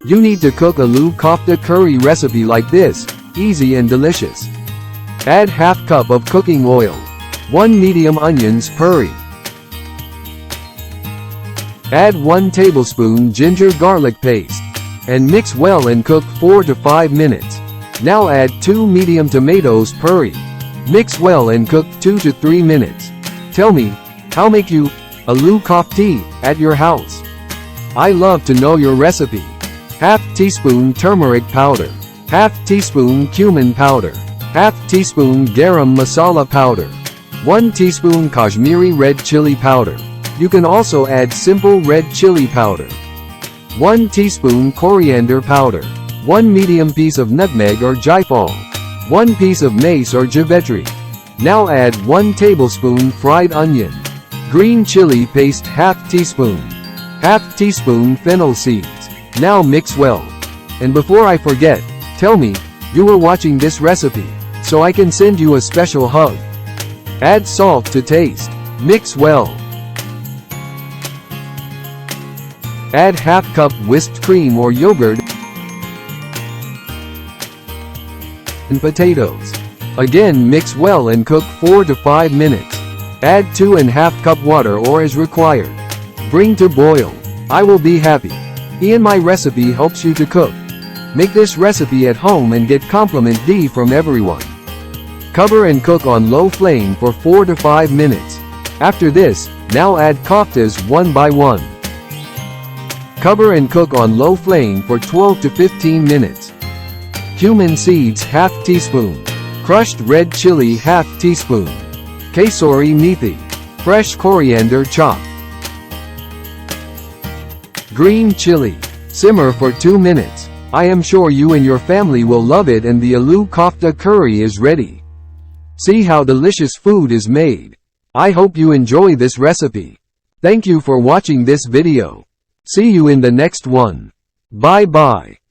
You need to cook Aloo Kofta curry recipe like this, easy and delicious. Add half cup of cooking oil. 1 medium onions puree. Add 1 tablespoon ginger garlic paste. And mix well and cook 4 to 5 minutes. Now add 2 medium tomatoes puree. Mix well and cook 2 to 3 minutes. Tell me, how make you Aloo Kofta at your house? I love to know your recipe. Half teaspoon turmeric powder. Half teaspoon cumin powder. Half teaspoon garam masala powder. 1 teaspoon Kashmiri red chili powder. You can also add simple red chili powder. 1 teaspoon coriander powder. 1 medium piece of nutmeg or jaifal. 1 piece of mace or javaetri. Now add 1 tablespoon fried onion. Green chili paste half teaspoon. Half teaspoon fennel seeds. Now mix well. And before I forget, tell me, you were watching this recipe, so I can send you a special hug. Add salt to taste. Mix well. Add half cup whipped cream or yogurt and potatoes. Again mix well and cook 4 to 5 minutes. Add 2½ cup water or as required. Bring to boil. I will be happy. And my recipe helps you to cook. Make this recipe at home and get compliment D from everyone. Cover and cook on low flame for 4 to 5 minutes. After this, now add koftas one by one. Cover and cook on low flame for 12 to 15 minutes. Cumin seeds half teaspoon. Crushed red chili half teaspoon. Kasuri methi. Fresh coriander chopped. Green chili. Simmer for 2 minutes. I am sure you and your family will love it and the Aloo Kofta curry is ready. See how delicious food is made. I hope you enjoy this recipe. Thank you for watching this video. See you in the next one. Bye bye.